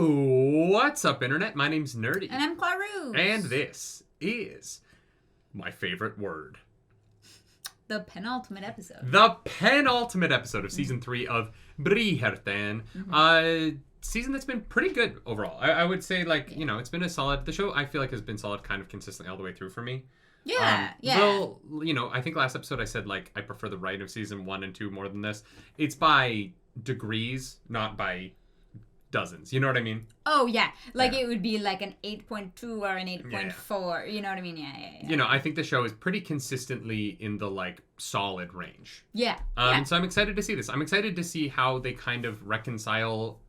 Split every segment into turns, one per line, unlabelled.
What's up, Internet? My name's Nerdy.
And I'm Clarus.
And this is my favorite word.
The penultimate episode.
The penultimate episode of Season 3 of Bridgerton. Season that's been pretty good overall. I would say, it's been a solid... The show, I feel like, has been solid kind of consistently all the way through for me.
Yeah.
Well, I think last episode I said, I prefer the write of Season 1 and 2 more than this. It's by degrees, not by dozens. You know what I mean?
Oh, yeah. It would be like an 8.2 or an 8.4.
Yeah.
You know what I mean? Yeah.
I think the show is pretty consistently in the, solid range.
Yeah.
So I'm excited to see this. I'm excited to see how they kind of reconcile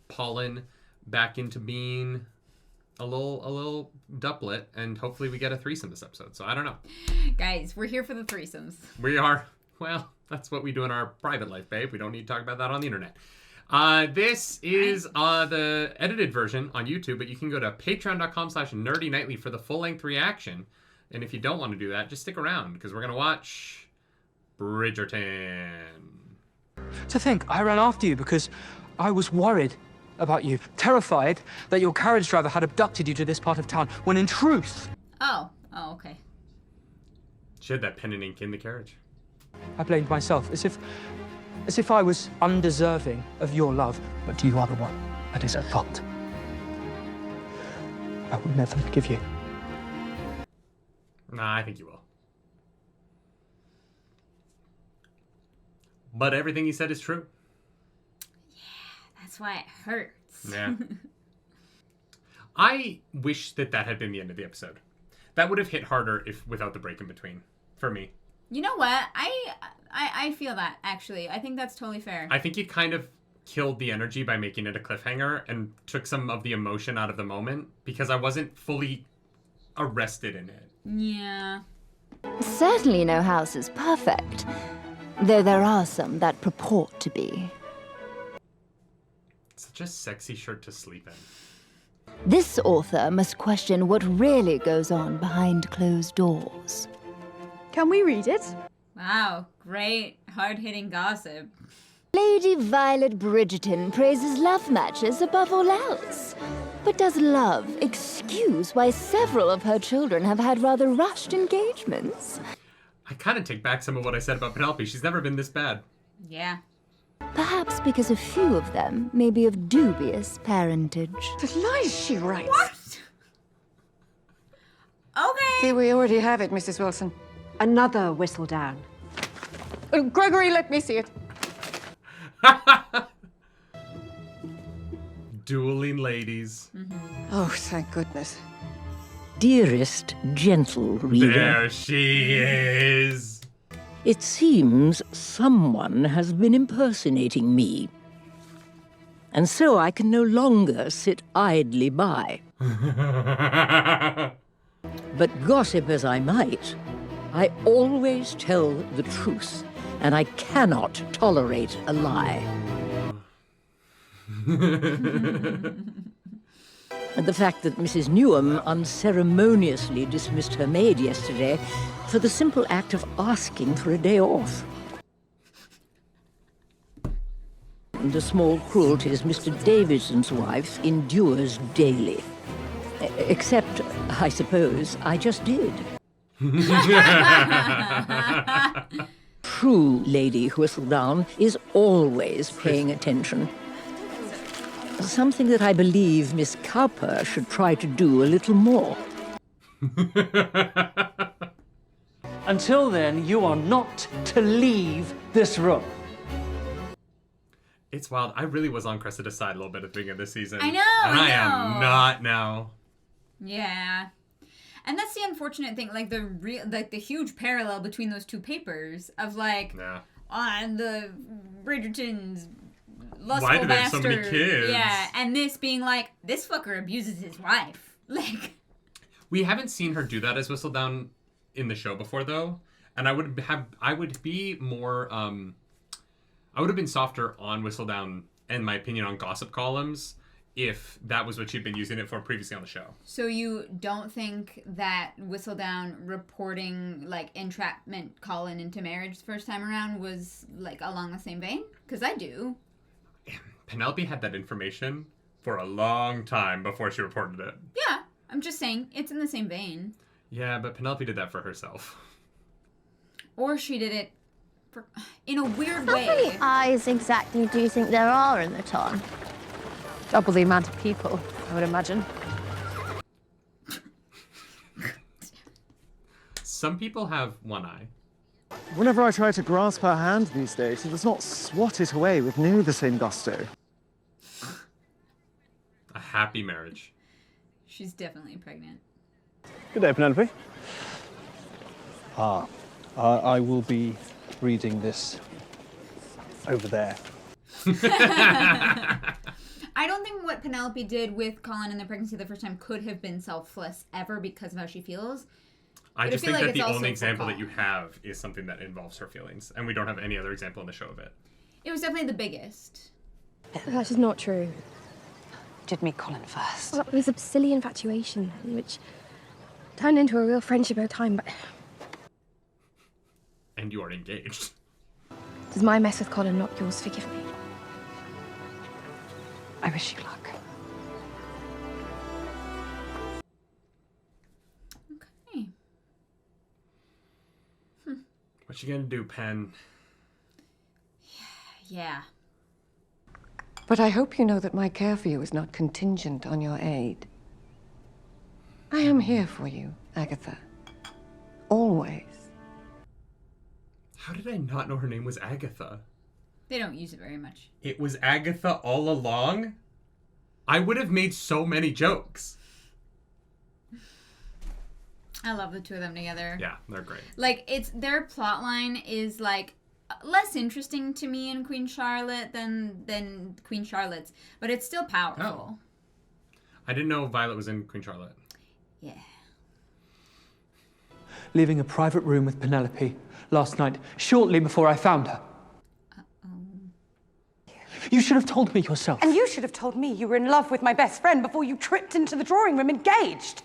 Pollen back into being a little doublet, and hopefully we get a threesome this episode. So I don't know.
Guys, we're here for the threesomes.
We are. Well, that's what we do in our private life, babe. We don't need to talk about that on the internet. This is the edited version on YouTube, but you can go to patreon.com/nerdynightly for the full-length reaction. And if you don't want to do that, just stick around, because we're going to watch Bridgerton.
To think, I ran after you because I was worried about you, terrified that your carriage driver had abducted you to this part of town, when in truth...
Oh, okay.
She had that pen and ink in the carriage.
I blamed myself, as if I was undeserving of your love, but you are the one that is at fault. I will never forgive you.
Nah, I think you will. But everything he said is true.
That's why it hurts.
Yeah. I wish that had been the end of the episode. That would have hit harder without the break in between, for me.
You know what? I feel that, actually. I think that's totally fair.
I think you kind of killed the energy by making it a cliffhanger and took some of the emotion out of the moment, because I wasn't fully arrested in it.
Yeah.
Certainly no house is perfect, though there are some that purport to be.
Such a sexy shirt to sleep in.
This author must question what really goes on behind closed doors.
Can we read it?
Wow, great hard-hitting gossip.
Lady Violet Bridgerton praises love matches above all else. But does love excuse why several of her children have had rather rushed engagements?
I kind of take back some of what I said about Penelope. She's never been this bad.
Yeah.
Perhaps because a few of them may be of dubious parentage.
The lies she writes.
What? Okay.
See, we already have it, Mrs. Wilson.
Another Whistledown.
Gregory, let me see it.
Dueling ladies.
Oh, thank goodness.
Dearest gentle reader.
There she is.
It seems someone has been impersonating me. And so I can no longer sit idly by. But gossip as I might, I always tell the truth, and I cannot tolerate a lie. And the fact that Mrs. Newham unceremoniously dismissed her maid yesterday for the simple act of asking for a day off. And the small cruelties Mr. Davidson's wife endures daily. Except, I suppose, I just did. True Lady Whistledown is always paying attention. Something that I believe Miss Cowper should try to do a little more.
Until then, you are not to leave this room.
It's wild. I really was on Cressida's side a little bit at the beginning of this season.
I know,
And I
I
am
know.
not now.
Yeah. And that's the unfortunate thing, the huge parallel between those two papers of on the Bridgerton's lustful
Why do they have so
bastard.
many kids?
Yeah, and this being this fucker abuses his wife.
We haven't seen her do that as Whistledown in the show before, though. And I would be more, I would have been softer on Whistledown, in my opinion, on gossip columns, if that was what she'd been using it for previously on the show.
So you don't think that Whistledown reporting entrapment Colin into marriage the first time around was along the same vein? Because I do.
Penelope had that information for a long time before she reported it.
Yeah, I'm just saying, it's in the same vein.
Yeah, but Penelope did that for herself.
Or she did it in a weird
How
way.
many eyes exactly do you think there are in the ton?
Double the amount of people, I would imagine.
Some people have one eye.
Whenever I try to grasp her hand these days, she does not swat it away with near the same gusto.
A happy marriage.
She's definitely pregnant.
Good day, Penelope. I will be reading this over there.
I don't think what Penelope did with Colin in the pregnancy the first time could have been selfless ever because of how she feels.
I just think
like
that the
it's
only
also
example
for
that you have is something that involves her feelings, and we don't have any other example in the show of it.
It was definitely the biggest.
That is not true.
Did meet Colin first.
Well, it was a silly infatuation, which turned into a real friendship over time, but
And you are engaged.
does my mess with Colin, not yours, forgive me?
I wish you luck.
Okay.
What you gonna do, Pen?
Yeah.
But I hope you know that my care for you is not contingent on your aid. I am here for you, Agatha. Always.
How did I not know her name was Agatha?
They don't use it very much.
It was Agatha all along? I would have made so many jokes.
I love the two of them together.
Yeah, they're great.
Like, their plot line is, like, less interesting to me in Queen Charlotte than Queen Charlotte's, but it's still powerful.
Oh. I didn't know Violet was in Queen Charlotte.
Yeah.
Leaving a private room with Penelope last night, shortly before I found her. You should have told me yourself.
And you should have told me you were in love with my best friend before you tripped into the drawing room engaged.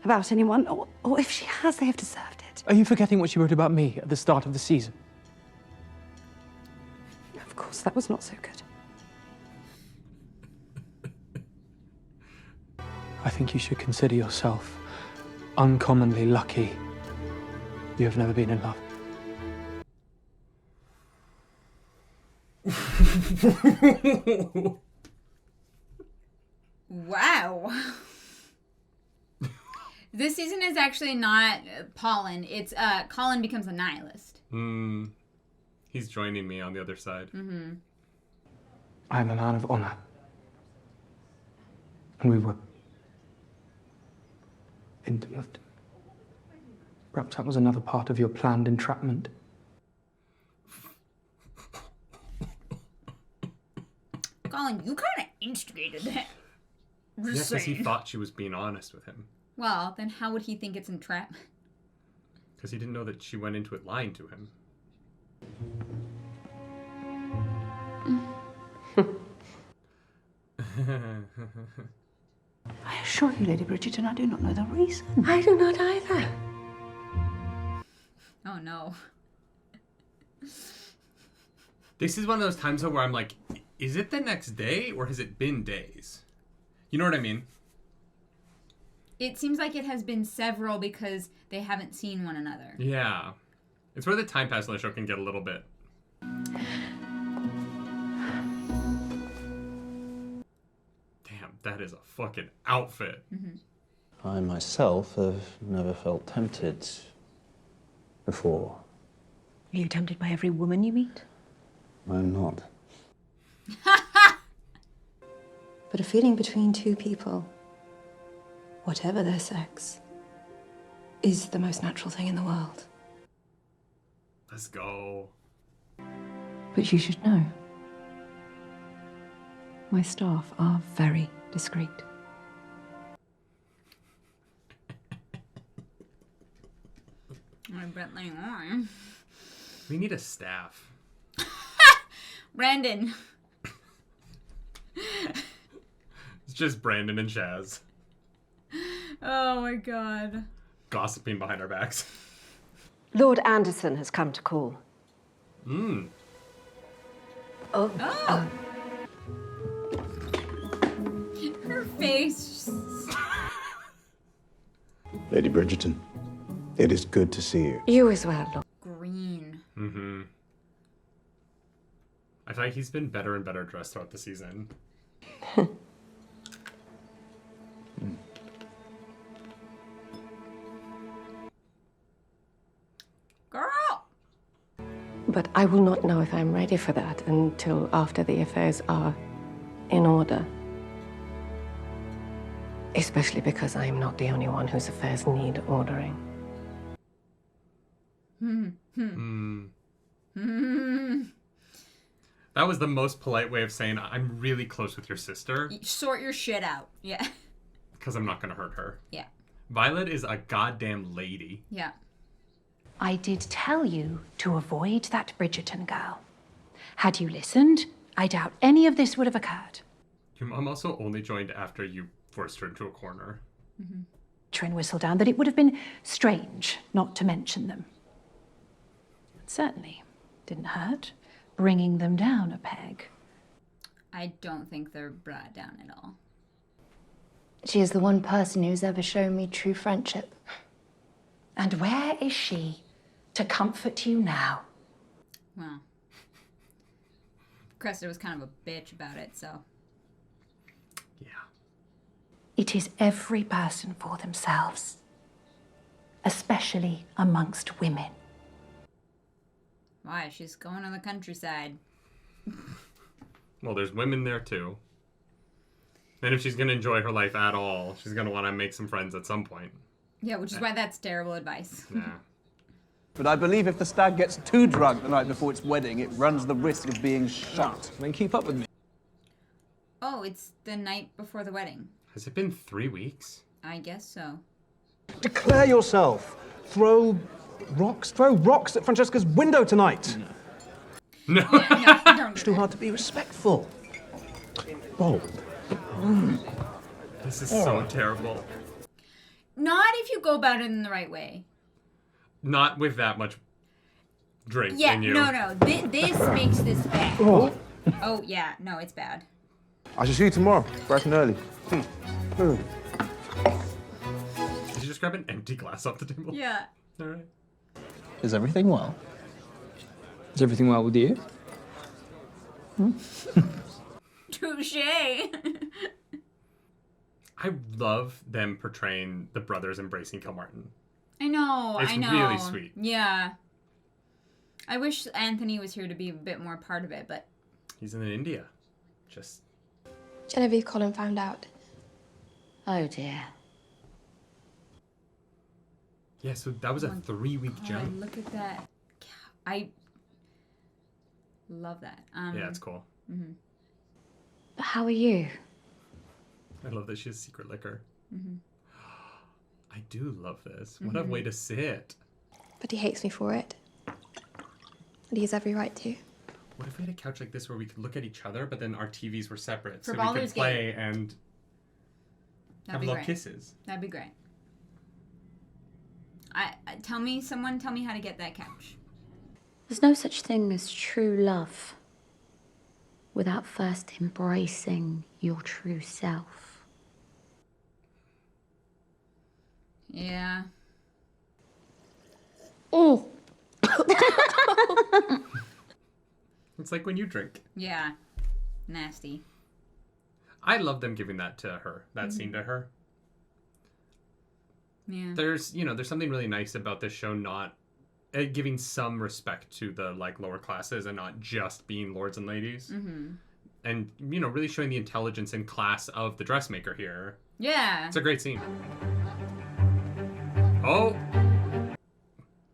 About anyone, or if she has, they have deserved it.
Are you forgetting what she wrote about me at the start of the season?
Of course, that was not so good.
I think you should consider yourself uncommonly lucky you have never been in love.
Wow. This season is actually not Pollen. It's Colin becomes a nihilist.
He's joining me on the other side.
Mm-hmm.
I am a man of honor. And we were intimate. Perhaps that was another part of your planned entrapment.
Colin, you kind of instigated that.
Yeah, because he thought she was being honest with him.
Well, then how would he think it's entrapment?
Because he didn't know that she went into it lying to him.
I assure you, Lady Bridgerton, I do not know the reason.
I do not either.
Oh, no.
This is one of those times though where I'm like, is it the next day or has it been days? You know what I mean?
It seems like it has been several because they haven't seen one another.
Yeah. It's where the time pass on the show can get a little bit. Damn, that is a fucking outfit.
Mm-hmm.
I myself have never felt tempted before.
Are you tempted by every woman you meet?
I'm not.
But a feeling between two people, whatever their sex, is the most natural thing in the world.
Let's go.
But you should know, my staff are very discreet.
I bet they are.
We need a staff.
Brandon.
It's just Brandon and Chaz.
Oh my god.
Gossiping behind our backs.
Lord Anderson has come to call.
Oh. Her face.
Lady Bridgerton, it is good to see you.
You as well, Lord.
Green.
Mm-hmm. I feel like he's been better and better dressed throughout the season.
Girl!
But I will not know if I'm ready for that until after the affairs are in order. Especially because I am not the only one whose affairs need ordering.
That was the most polite way of saying I'm really close with your sister.
Sort your shit out. Yeah.
Because I'm not going to hurt her.
Yeah.
Violet is a goddamn lady.
Yeah.
I did tell you to avoid that Bridgerton girl. Had you listened, I doubt any of this would have occurred.
Your mom also only joined after you forced her into a corner.
In Whistledown, that it would have been strange not to mention them. It certainly didn't hurt, bringing them down a peg.
I don't think they're brought down at all.
She is the one person who's ever shown me true friendship.
And where is she to comfort you now?
Well, Cressida was kind of a bitch about it, so.
It is every person for themselves, especially amongst women.
Why? She's going on the countryside.
Well, there's women there too. And if she's going to enjoy her life at all, she's going to want to make some friends at some point.
Yeah, which is why that's terrible advice.
Yeah.
But I believe if the stag gets too drunk the night before its wedding, it runs the risk of being shot. I mean, keep up with me.
Oh, it's the night before the wedding.
Has it been 3 weeks?
I guess so.
Declare yourself. Throw rocks at Francesca's window tonight.
No.
It's too hard to be respectful. Bold.
This is so terrible.
Not if you go about it in the right way.
Not with that much drink
Yeah,
in you.
no. This makes this bad. Oh, yeah. No, it's bad.
I shall see you tomorrow, bright and early.
Did you just grab an empty glass off the table?
Yeah.
All right.
Is everything well?
Is everything well with you?
Touche.
I love them portraying the brothers embracing Kilmartin.
I know.
It's really sweet.
Yeah. I wish Anthony was here to be a bit more part of it, but...
He's in India. Just...
Genevieve Colin found out.
Oh dear.
Yeah, so that was a 3-week jump.
Look at that. I love that.
Yeah, it's cool.
Mm-hmm.
How are you?
I love that she has secret liquor.
Mm-hmm.
I do love this. What a way to sit.
But he hates me for it. And he has every right to.
What if we had a couch like this where we could look at each other, but then our TVs were separate,
For
so we could
Baldur's
play
Gate.
and
That'd
have
be
little
great.
kisses?
That'd be great. Someone tell me how to get that couch.
There's no such thing as true love without first embracing your true self.
Yeah.
Oh.
It's like when you drink.
Yeah. Nasty.
I love them giving that to her, that scene to her.
Yeah.
There's something really nice about this show not giving some respect to the lower classes and not just being lords and ladies.
Mm-hmm.
And, really showing the intelligence and class of the dressmaker here.
Yeah.
It's a great scene. Oh!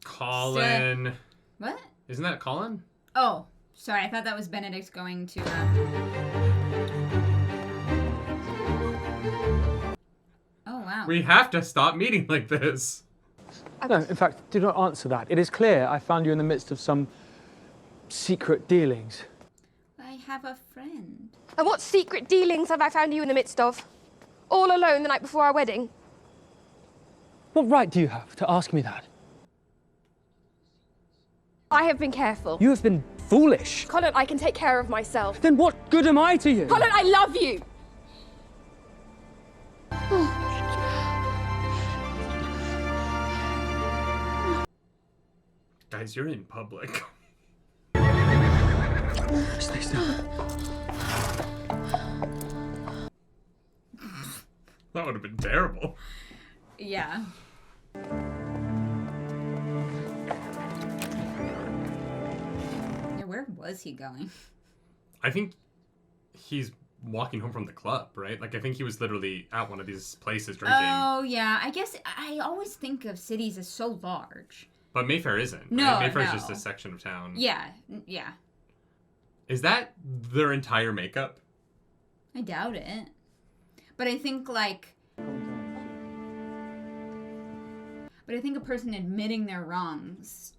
Colin.
What?
Isn't that Colin?
Oh, sorry. I thought that was Benedict going to... Oh, wow.
We have to stop meeting like this.
No, in fact, do not answer that. It is clear I found you in the midst of some secret dealings.
I have a friend.
And what secret dealings have I found you in the midst of? All alone the night before our wedding?
What right do you have to ask me that?
I have been careful.
You have been foolish.
Colin, I can take care of myself.
Then what good am I to you?
Colin, I love you!
Guys, you're in public.
Stay still.
That would have been terrible.
Yeah. Yeah, where was he going?
I think he's walking home from the club, right? Like, I think he was literally at one of these places drinking.
Oh, yeah. I guess I always think of cities as so large.
But Mayfair isn't.
No,
right? Mayfair's
no.
just a section of town.
Yeah, yeah.
Is that their entire makeup?
I doubt it. But I think, like... But I think a person admitting their wrongs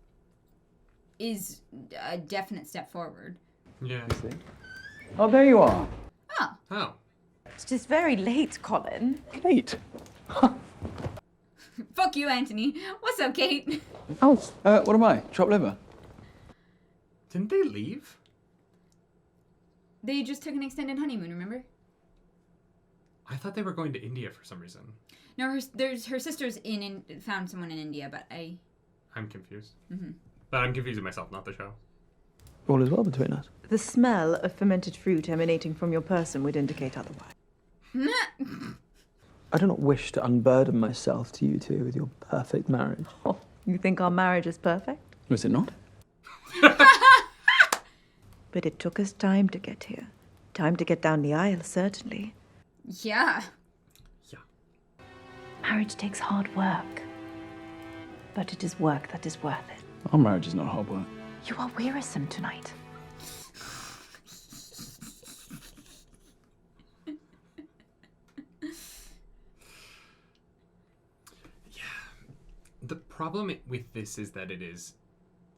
is a definite step forward.
Yeah.
Oh, there you are.
Oh.
Oh.
It's just very late, Colin.
Kate.
Fuck you, Anthony. What's up, Kate?
Oh. What am I? Chopped liver?
Didn't they leave?
They just took an extended honeymoon, remember?
I thought they were going to India for some reason.
No, her sister's found someone in India, but
I'm confused.
Mm-hmm.
But I'm confusing myself, not the show.
All is well between us.
The smell of fermented fruit emanating from your person would indicate otherwise.
I do not wish to unburden myself to you two with your perfect marriage.
Oh, you think our marriage is perfect?
Was it not?
But it took us time to get here. Time to get down the aisle, certainly.
Yeah.
Marriage takes hard work. But it is work that is worth it.
Our marriage is not hard work.
You are wearisome tonight.
The problem with this is that it is,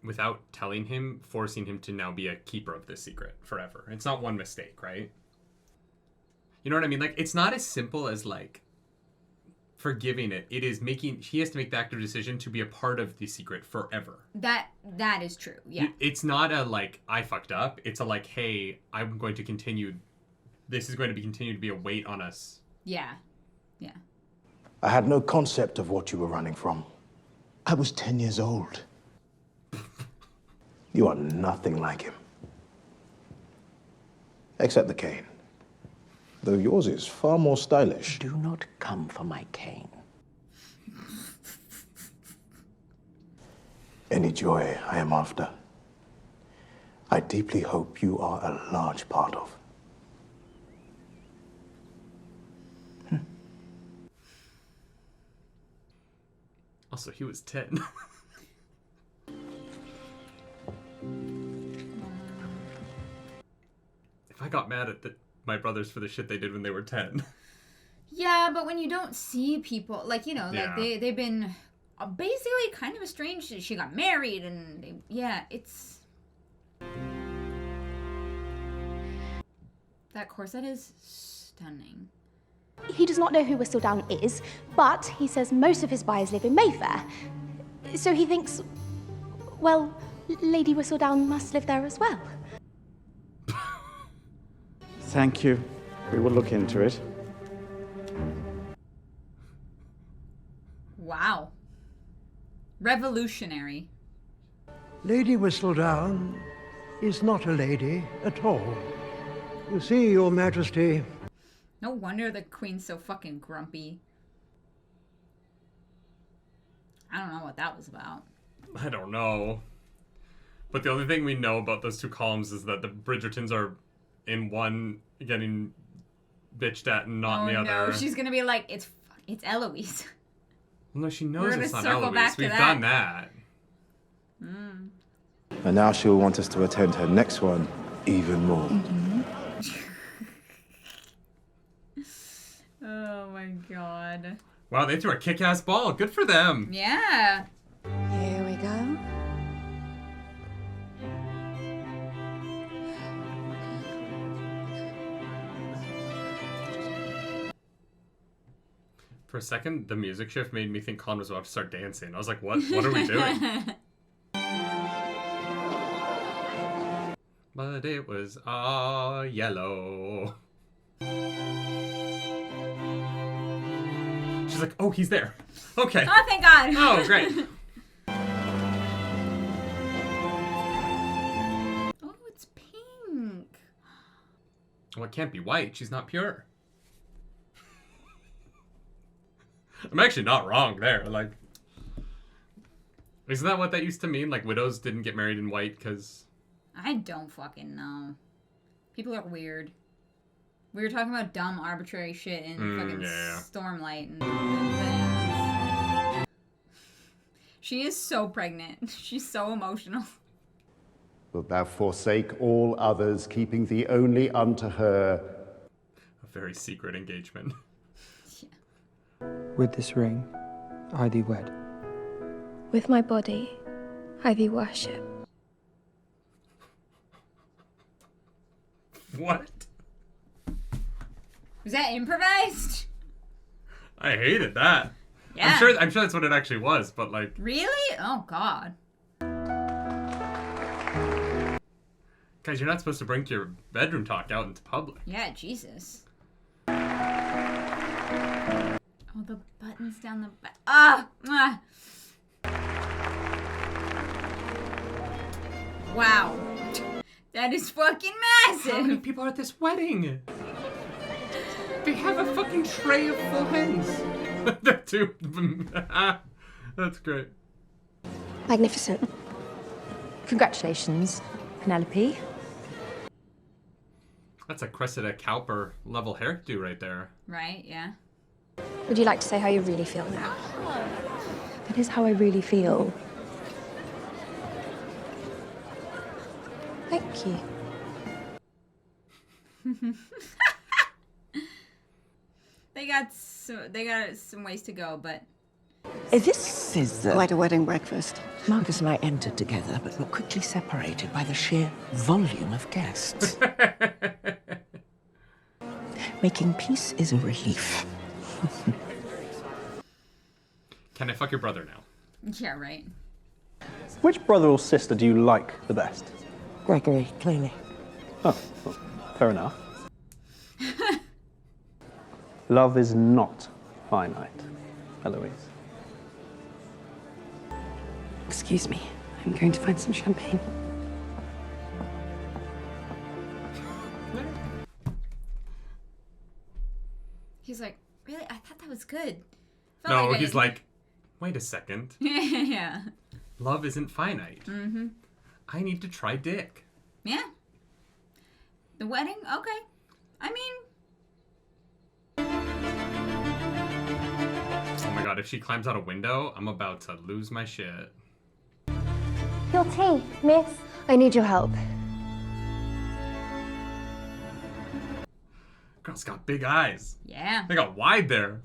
without telling him, forcing him to now be a keeper of this secret forever. It's not one mistake, right? You know what I mean? Like, it's not as simple as, like, forgiving it. It is he has to make the active decision to be a part of the secret forever.
That is true, yeah.
It's not a, like, I fucked up. It's a, like, hey, I'm going to continue. This is going to continue to be a weight on us.
Yeah. Yeah.
I had no concept of what you were running from. I was 10 years old. You are nothing like him. Except the cane. Though yours is far more stylish.
Do not come for my cane.
Any joy I am after, I deeply hope you are a large part of.
Also, he was 10. If I got mad at my brothers for the shit they did when they were 10.
Yeah, but when you don't see people, like, you know,
Yeah.
like they've been basically kind of estranged. She got married and, it's... That corset is stunning.
He does not know who Whistledown is, but he says most of his buyers live in Mayfair. So he thinks, well, Lady Whistledown must live there as well.
Thank you. We will look into it.
Wow. Revolutionary.
Lady Whistledown is not a lady at all. You see, Your Majesty...
No wonder the queen's so fucking grumpy. I don't know what that was about.
I don't know. But the only thing we know about those two columns is that the Bridgertons are in one getting bitched at and not in the other.
No, she's gonna be like, it's Eloise.
Well, no, she
We're
knows
gonna
it's not
circle
Eloise.
back to
We've
that.
done that.
And now she'll want us to attend her next one even more.
Oh my god.
Wow, they threw a kick-ass ball. Good for them.
Yeah.
Here we go.
For a second, the music shift made me think Colin was about to start dancing. I was like, what are we doing? but it was all yellow. She's like, oh, he's there. Okay.
Oh, thank God.
Oh, great.
Oh, it's pink.
Well, it can't be white. She's not pure. I'm actually not wrong there. Like, isn't that what that used to mean? Like, widows didn't get married in white because...
I don't fucking know. People are weird. We were talking about dumb, arbitrary shit in fucking Stormlight and... She is so pregnant. She's so emotional.
Wilt thou forsake all others, keeping thee only unto her?
A very secret engagement.
With this ring, I thee wed.
With my body, I thee worship.
What?
Was that improvised?
I hated that.
Yeah.
I'm sure that's what it actually was, but like...
Really? Oh, God.
Guys, you're not supposed to bring your bedroom talk out into public.
Yeah, Jesus. Oh, the buttons down the back. Ah! Wow. That is fucking massive.
How many people are at this wedding? They have a fucking tray of full hens. They're two. That's great.
Magnificent.
Congratulations, Penelope.
That's a Cressida Cowper level hairdo right there.
Right, yeah.
Would you like to say how you really feel now?
That is how I really feel.
Thank you.
They got some ways to go, but
This is quite a wedding breakfast. Marcus and I entered together, but were quickly separated by the sheer volume of guests. Making peace is a relief.
Can I fuck your brother now?
yeah, right.
Which brother or sister do you like the best?
Gregory, clearly.
Oh, well, fair enough. Love is not finite, Eloise.
Excuse me. I'm going to find some champagne.
He's like, really? I thought that was good.
No, he's like, wait a second.
yeah.
Love isn't finite.
Mm-hmm.
I need to try dick.
Yeah. The wedding? Okay. I mean...
Oh my god, if she climbs out a window, I'm about to lose my shit.
Your tea, miss. I need your help.
Girl's got big eyes.
Yeah.
They got wide there.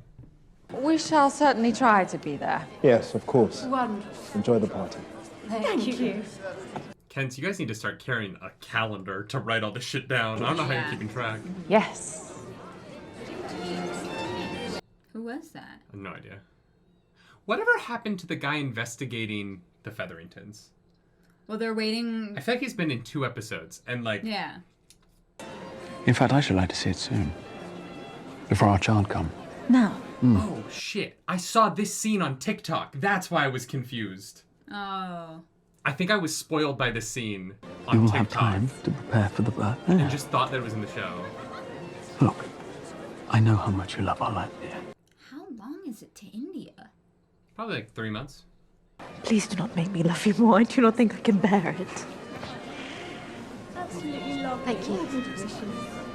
We shall certainly try to be there.
Yes, of course.
Wonderful.
Enjoy the party.
Thank you.
Kent, you guys need to start carrying a calendar to write all this shit down. I don't know how you're keeping track.
Yes.
Who was that?
I have no idea. Whatever happened to the guy investigating the Featheringtons?
Well, they're waiting...
I feel like he's been in 2 episodes, and like...
Yeah.
In fact, I should like to see it soon. Before our child come.
Now.
Oh, shit. I saw this scene on TikTok. That's why I was confused.
Oh.
I think I was spoiled by this scene on
You will
TikTok.
have time to prepare for the birth.
And just thought that it was in the show.
Look, I know how much you love our life here.
How long is it to India?
Probably like 3 months.
Please do not make me love you more. I do not think I can bear it.
Absolutely love. Thank you.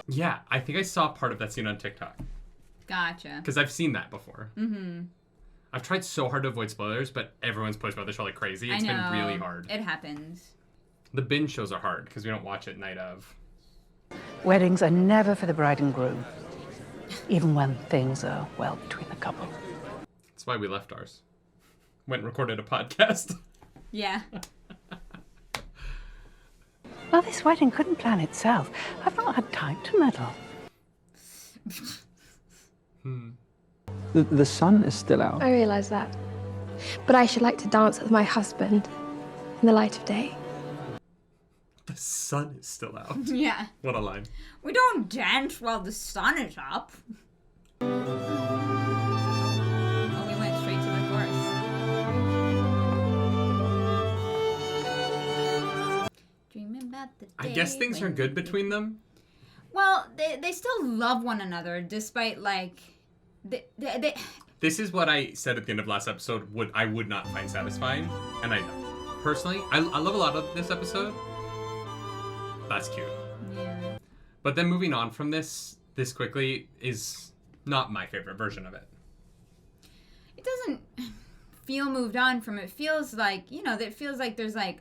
Yeah, I think I saw part of that scene on TikTok.
Gotcha.
Because I've seen that before.
Mm-hmm.
I've tried so hard to avoid spoilers, but everyone's posted about the show like crazy. It's been really hard.
It happens.
The binge shows are hard because we don't watch it night of.
Weddings are never for the bride and groom, even when things are well between the couple.
That's why we left ours. Went and recorded a podcast.
Yeah.
Well, this wedding couldn't plan itself. I've not had time to meddle.
The sun is still out.
I realise that. But I should like to dance with my husband in the light of day.
The sun is still out.
Yeah.
What a line.
We don't dance while the sun is up. Oh, we went straight to the chorus. Dreaming about the day
I guess things are good between them.
Well, they still love one another despite, like, they
This is what I said at the end of last episode. I would not find satisfying, and I know. Personally, I love a lot of this episode. That's cute.
Yeah.
But then moving on from this quickly is not my favorite version of it.
It doesn't feel moved on from it. It feels like, it feels like there's, like,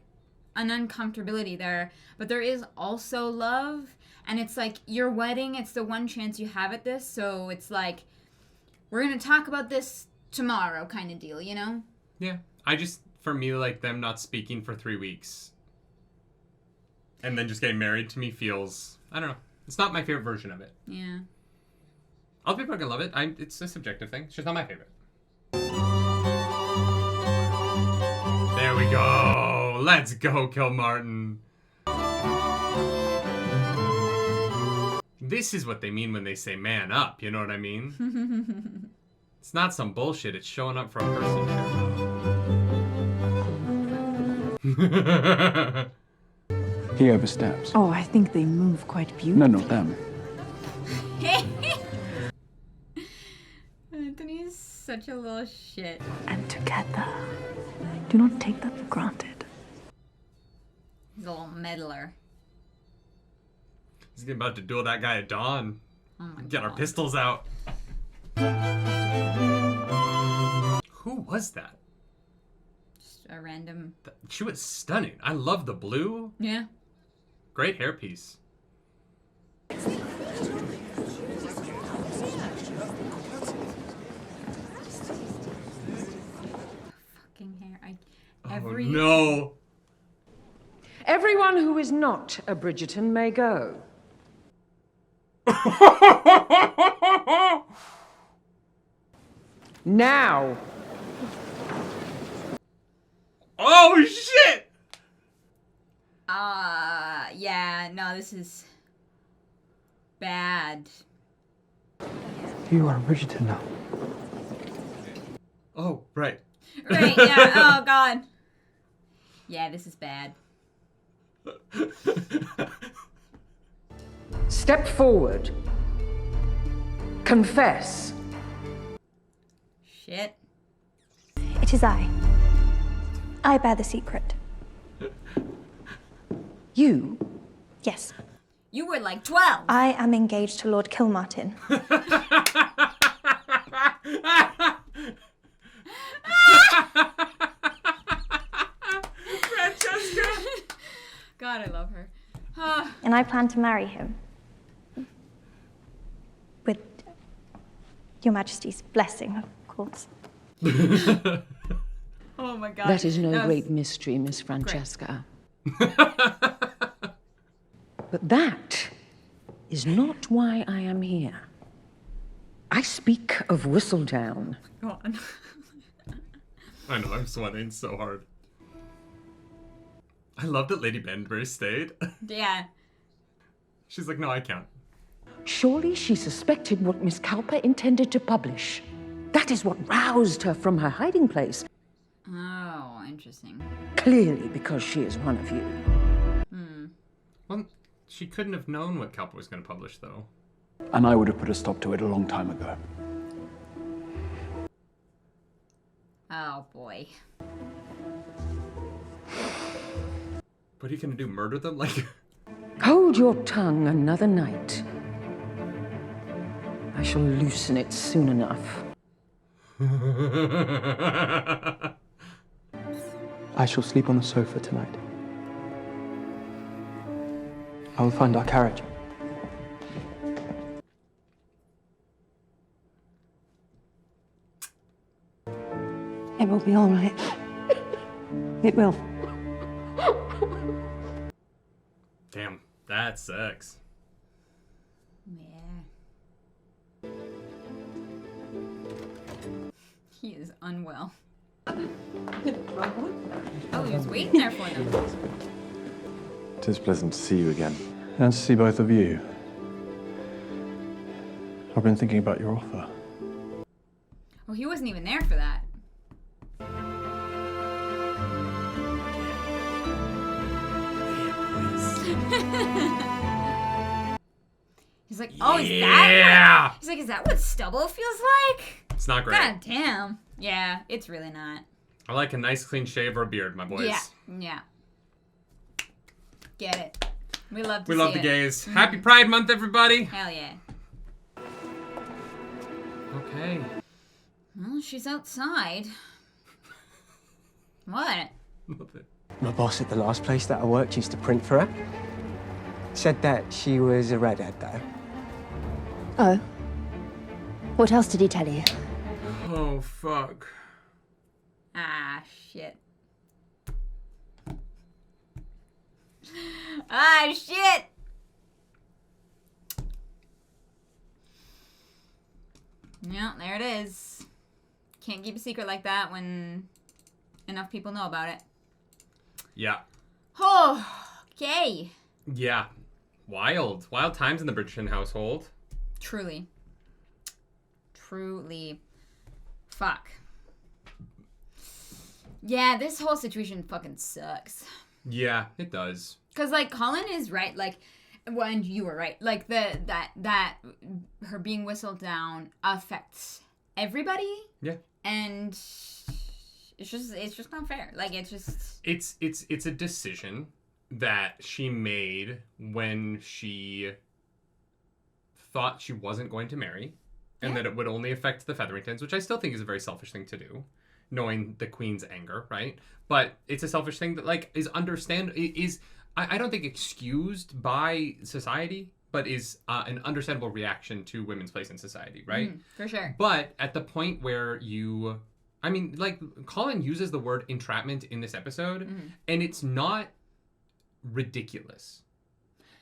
an uncomfortability there. But there is also love. And it's like, your wedding, it's the one chance you have at this. So it's like, we're going to talk about this tomorrow kind of deal,
Yeah. For me, like, them not speaking for 3 weeks and then just getting married to me feels, I don't know. It's not my favorite version of it.
Yeah.
Other people are going to love it. It's a subjective thing. It's just not my favorite. There we go. Let's go, Kilmartin. This is what they mean when they say man up. You know what I mean? It's not some bullshit. It's showing up for a person here.
He oversteps.
Oh, I think they move quite beautifully.
No, not them.
Anthony's such a little shit.
And together. Do not take that for granted.
He's a little meddler.
He's about to duel that guy at dawn.
Oh my
Get our
God.
pistols out. Who was that?
Just a random...
She was stunning. I love the blue.
Yeah.
Great hairpiece.
Fucking hair.
Oh, no.
Everyone who is not a Bridgerton may go. Now.
Oh, shit!
Yeah, no, this is bad.
You are a Bridgerton now.
Oh, right.
Right, yeah, oh, God. Yeah, this is bad.
Step forward. Confess.
Shit.
It is I. I bear the secret.
You?
Yes.
You were like 12.
I am engaged to Lord Kilmartin.
Francesca!
God, I love her.
And I plan to marry him. With Your Majesty's blessing, of course.
Oh my God.
That is no
That was
great mystery, Miss Francesca. But that is not why I am here. I speak of Whistledown.
Go on.
I know, I'm sweating so hard. I love that Lady Banbury stayed.
Yeah.
She's like, no, I can't.
Surely she suspected what Miss Cowper intended to publish. That is what roused her from her hiding place.
Oh, interesting.
Clearly because she is one of you.
Well, she couldn't have known what Cowper was going to publish, though.
And I would have put a stop to it a long time ago.
Oh, boy.
What are you going to do, murder them? Like...
Hold your tongue another night. I shall loosen it soon enough.
I shall sleep on the sofa tonight. I will find our carriage.
It will be all right. It will.
Damn, that's sex.
Yeah. He is unwell. Oh, he was waiting there for them.
It is pleasant to see you again.
And to see both of you. I've been thinking about your offer.
Oh, he wasn't even there for that. He's like, oh, is that what? He's like, is that what stubble feels like?
It's not great.
God damn. Yeah, it's really not.
I like a nice clean shave or a beard, my boys.
Yeah. Get it. We love to
We
see
love the
it.
gays. Happy Pride Month, everybody.
Hell yeah.
Okay.
Well, she's outside. What?
My boss at the last place that I worked used to print for her. Said that she was a redhead, though.
Oh. What else did he tell you?
Oh, fuck.
Ah, shit. Ah, shit! Yeah, there it is. Can't keep a secret like that when enough people know about it.
Yeah.
Oh, okay.
Yeah. Wild. Wild times in the Bridgerton household.
Truly. Fuck. Yeah, this whole situation fucking sucks.
Yeah, it does.
Cause like Colin is right, like, well, and you were right, like that her being whistled down affects everybody.
Yeah.
And it's just not fair. Like it's
a decision that she made when she thought she wasn't going to marry, and that it would only affect the Featheringtons, which I still think is a very selfish thing to do, knowing the Queen's anger, right? But it's a selfish thing that like is I don't think excused by society, but is an understandable reaction to women's place in society, right?
For sure.
But at the point where Colin uses the word entrapment in this episode, and it's not ridiculous.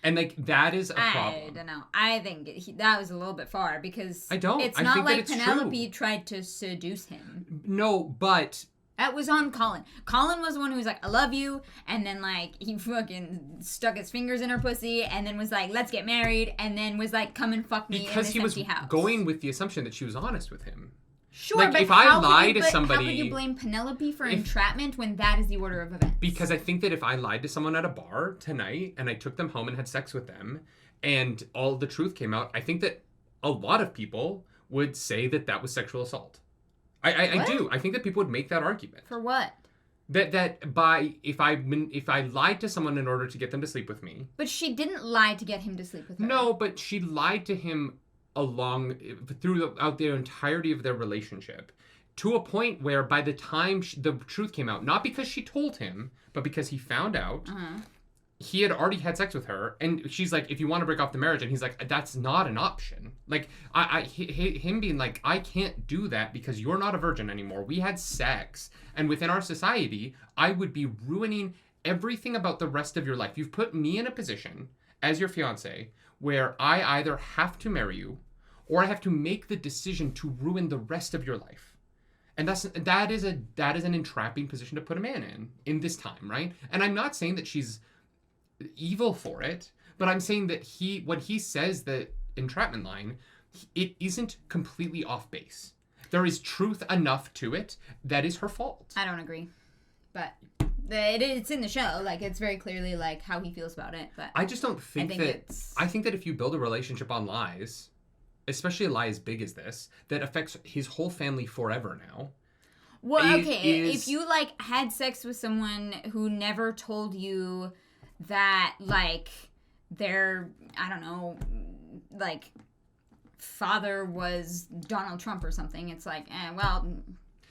And like that is a problem.
I don't know. I think that was a little bit far because
I don't.
It's
I
not
think
like
that it's
Penelope tried to seduce him.
No, but
that was on Colin. Colin was the one who was like, "I love you," and then like he fucking stuck his fingers in her pussy, and then was like, "Let's get married," and then was like, "Come and fuck me in this empty house."
Going with the assumption that she was honest with him.
Sure,
like,
but
if I lie to
how
somebody,
could you blame Penelope for entrapment when that is the order of events?
Because I think that if I lied to someone at a bar tonight and I took them home and had sex with them, and all the truth came out, I think that a lot of people would say that that was sexual assault. I do. I think that people would make that argument.
For what?
That by if I lied to someone in order to get them to sleep with me.
But she didn't lie to get him to sleep with her.
No, but she lied to him throughout the entirety of their relationship, to a point where by the time the truth came out, not because she told him, but because he found out, he had already had sex with her, and she's like, if you want to break off the marriage, and he's like, that's not an option. Like, him being like, I can't do that because you're not a virgin anymore. We had sex, and within our society, I would be ruining everything about the rest of your life. You've put me in a position as your fiance where I either have to marry you or I have to make the decision to ruin the rest of your life. And that is an entrapping position to put a man in this time, right? And I'm not saying that she's evil for it, but I'm saying that when he says the entrapment line, it isn't completely off base. There is truth enough to it that is her fault.
I don't agree, but it's in the show. Like, it's very clearly like how he feels about it. But
I just don't think I think that if you build a relationship on lies, especially a lie as big as this, that affects his whole family forever now.
Well, okay, if you like had sex with someone who never told you that like their, I don't know, like father was Donald Trump or something, it's like, well,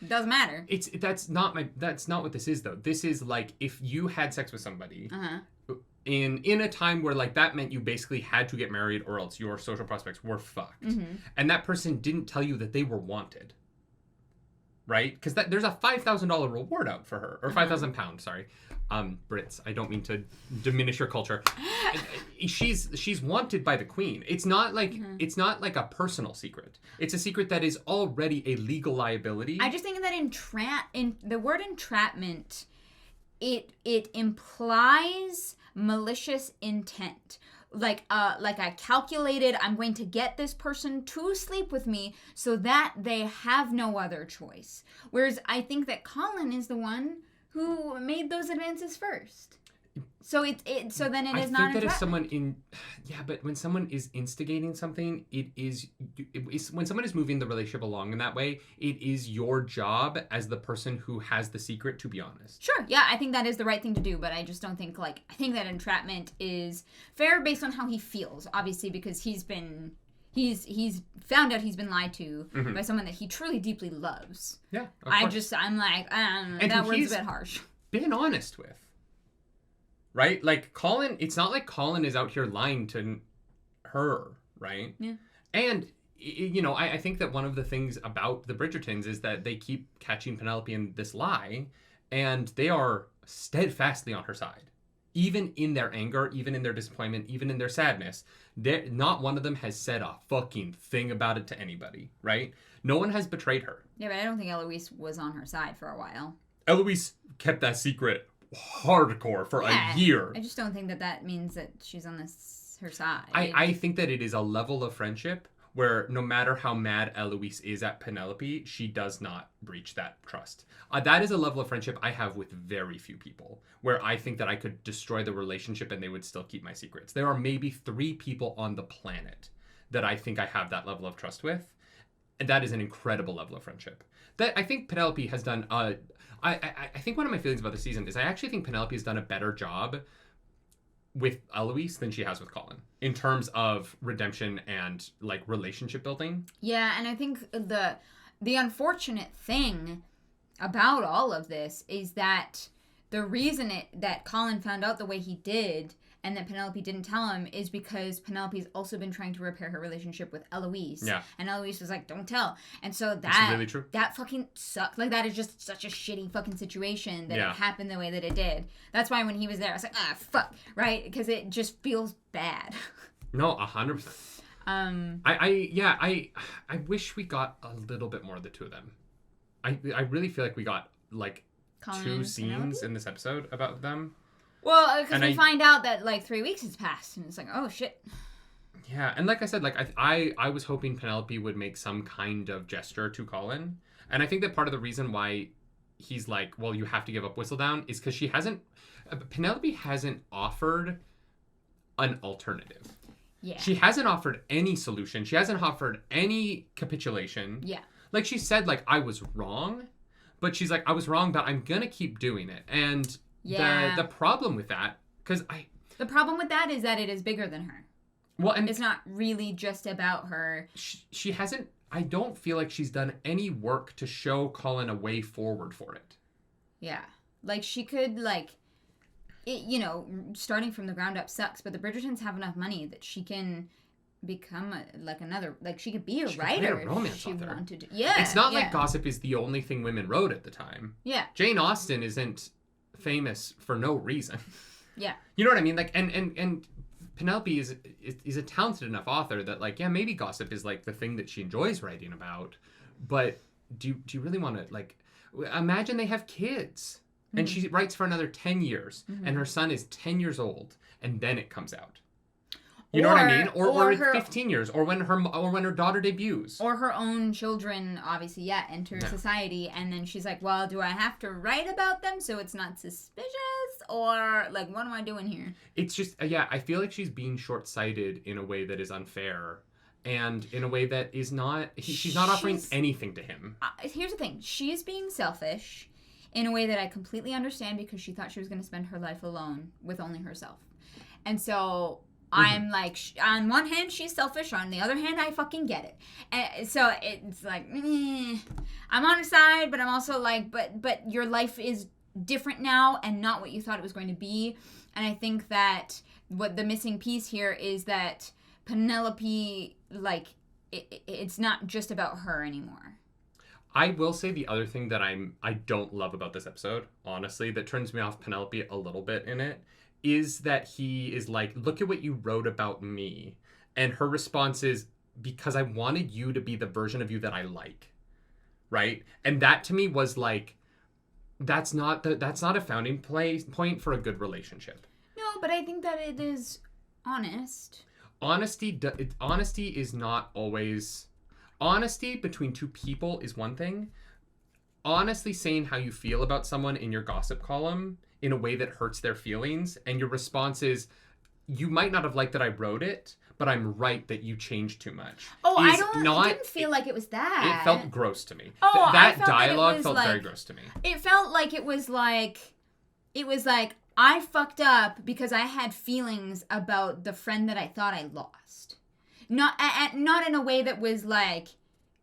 it doesn't matter. That's not
what this is though. This is like if you had sex with somebody in a time where like that meant you basically had to get married or else your social prospects were fucked. And that person didn't tell you that they were wanted. Right? Because there's a $5,000 reward out for her, or £5,000, sorry. Brits, I don't mean to diminish your culture. She's wanted by the Queen. It's not like a personal secret. It's a secret that is already a legal liability.
I just think that in the word entrapment, it implies malicious intent. Like I calculated, I'm going to get this person to sleep with me so that they have no other choice. Whereas I think that Colin is the one who made those advances first. So then it is not
I think that if someone but when someone is instigating something, when someone is moving the relationship along in that way, it is your job as the person who has the secret to be honest.
Sure, yeah, I think that is the right thing to do, but I just don't think I think that entrapment is fair based on how he feels, obviously, because he's found out he's been lied to by someone that he truly deeply loves.
Yeah,
I'm like, that word's a bit harsh.
Been honest with. Right? Like, Colin, it's not like Colin is out here lying to her, right?
Yeah.
And, I think that one of the things about the Bridgertons is that they keep catching Penelope in this lie, and they are steadfastly on her side. Even in their anger, even in their disappointment, even in their sadness, not one of them has said a fucking thing about it to anybody, right? No one has betrayed her.
Yeah, but I don't think Eloise was on her side for a while.
Eloise kept that secret hardcore for a year.
I just don't think that means that she's on her side.
I think that it is a level of friendship where no matter how mad Eloise is at Penelope, she does not breach that trust. That is a level of friendship I have with very few people, where I think that I could destroy the relationship and they would still keep my secrets. There are maybe 3 people on the planet that I think I have that level of trust with, and that is an incredible level of friendship. That I think Penelope has done. I think one of my feelings about the season is I actually think Penelope has done a better job with Eloise than she has with Colin in terms of redemption and relationship building.
Yeah, and I think the unfortunate thing about all of this is that the reason that Colin found out the way he did and that Penelope didn't tell him is because Penelope's also been trying to repair her relationship with Eloise.
Yeah.
And Eloise was like, don't tell. And so
That's really true.
that fucking sucked. That is just such a shitty fucking situation that
Yeah.
it happened the way that it did. That's why when he was there, I was like, fuck, right? Because it just feels bad.
No, 100%. I wish we got a little bit more of the two of them. I really feel like we got
Colin
2
and
scenes
Penelope?
in this episode about them.
Well, because we
I
find out that 3 weeks has passed, and it's like, oh shit.
Yeah, and like I said, I was hoping Penelope would make some kind of gesture to Colin, and I think that part of the reason why he's like, well, you have to give up Whistledown is because Penelope hasn't offered an alternative.
Yeah.
She hasn't offered any solution. She hasn't offered any capitulation.
Yeah.
Like she said, I was wrong, but she's like, I was wrong, but I'm gonna keep doing it, and.
Yeah.
The problem with that,
The problem with that is that it is bigger than her.
Well, and
it's not really just about her.
She hasn't. I don't feel like she's done any work to show Colin a way forward for it.
Yeah, she could starting from the ground up sucks, but the Bridgertons have enough money that she can become she could be a writer.
Be a romance
if she
author.
wanted to. Yeah,
it's not like gossip is the only thing women wrote at the time.
Yeah,
Jane Austen isn't famous for no reason.
Yeah.
You know what I mean? And Penelope is a talented enough author that maybe gossip is the thing that she enjoys writing about, but do you really want to imagine they have kids and she writes for another 10 years and her son is 10 years old and then it comes out. You know what I mean? Or 15 years, or when her daughter debuts.
Or her own children, obviously, enter society, and then she's like, well, do I have to write about them so it's not suspicious? Or, what am I doing here?
It's just, I feel like she's being short-sighted in a way that is unfair, and in a way that is not, she's not offering anything to him.
Here's the thing. She is being selfish in a way that I completely understand because she thought she was going to spend her life alone with only herself. And so... I'm on one hand, she's selfish. On the other hand, I fucking get it. And so it's I'm on her side, but I'm also but your life is different now and not what you thought it was going to be. And I think that what the missing piece here is that Penelope, it's not just about her anymore.
I will say the other thing that I don't love about this episode, honestly, that turns me off Penelope a little bit in it, is that he is look at what you wrote about me. And her response is, because I wanted you to be the version of you that I like. Right? And that to me was that's not a founding point for a good relationship.
No, but I think that it is honest.
Honesty is not always... Honesty between two people is one thing. Honestly saying how you feel about someone in your gossip column in a way that hurts their feelings, and your response is, you might not have liked that I wrote it, but I'm right that you changed too much.
Oh, I didn't feel like it was that.
It felt gross to me.
Oh,
that dialogue felt very gross to me.
It felt like it was like, I fucked up because I had feelings about the friend that I thought I lost. Not in a way that was like,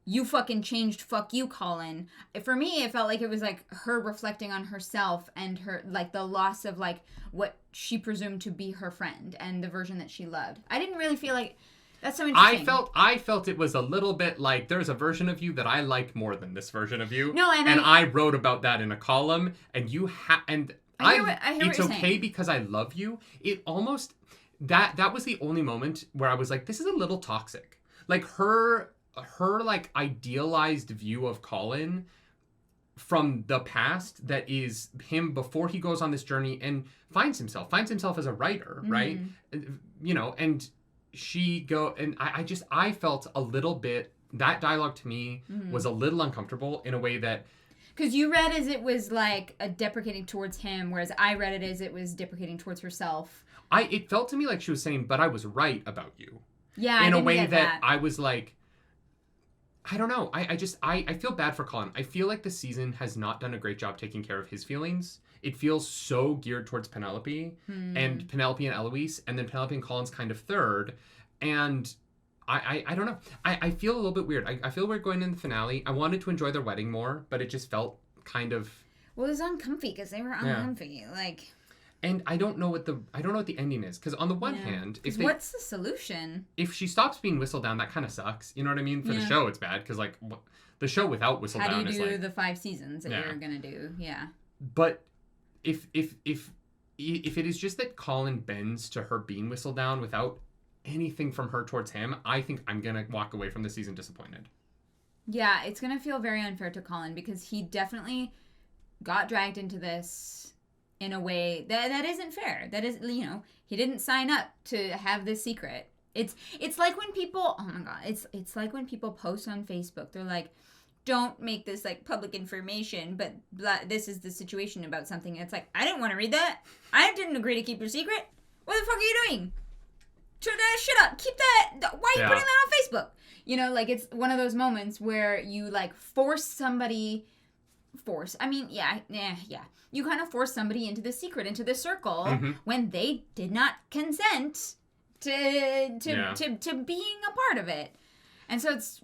you fucking changed, fuck you, Colin. For me, it felt like it was like her reflecting on herself and her, like, the loss of, like, what she presumed to be her friend and the version that she loved. I didn't really feel like... That's so interesting.
I felt it was a little bit like, there's a version of you that I like more than this version of you.
No, and
I wrote about that in a column, and you
I hear what
it's
you're
okay
saying.
because I love you. It almost... That was the only moment where I was like, this is a little toxic. Like, her like idealized view of Colin from the past, that is him before he goes on this journey and finds himself as a writer, right? You know, and I felt a little bit, that dialogue to me was a little uncomfortable in a way that...
Because you read as it was like a deprecating towards him, whereas I read it as it was deprecating towards herself.
It felt to me like she was saying, but I was right about you.
Yeah,
in a way that I was like, I don't know. I feel bad for Colin. I feel like the season has not done a great job taking care of his feelings. It feels so geared towards Penelope and Penelope and Eloise, and then Penelope and Colin's kind of third. And I don't know. I feel a little bit weird. I feel weird going in the finale. I wanted to enjoy their wedding more, but it just felt kind of...
Well, it was uncomfy because they were uncomfy. Like...
And I don't know what the ending is, because on the one hand,
what's the solution?
If she stops being Whistledown, that kind of sucks. You know what I mean? For the show, it's bad because like the show without Whistledown is like...
How do you do the 5 seasons that you're gonna do? Yeah.
But if it is just that Colin bends to her being Whistledown without anything from her towards him, I think I'm gonna walk away from the season disappointed.
Yeah, it's gonna feel very unfair to Colin because he definitely got dragged into this in a way that isn't fair. That is, you know, he didn't sign up to have this secret. It's like when people, oh my god, it's like when people post on Facebook, they're like, don't make this like public information, but this is the situation about something. And it's like, I didn't want to read that. I didn't agree to keep your secret. What the fuck are you doing? Shut up. Keep that. Why are you putting that on Facebook? You know, like, it's one of those moments where you like force somebody. You kind of force somebody into the secret, into the circle, when they did not consent to being a part of it. And so it's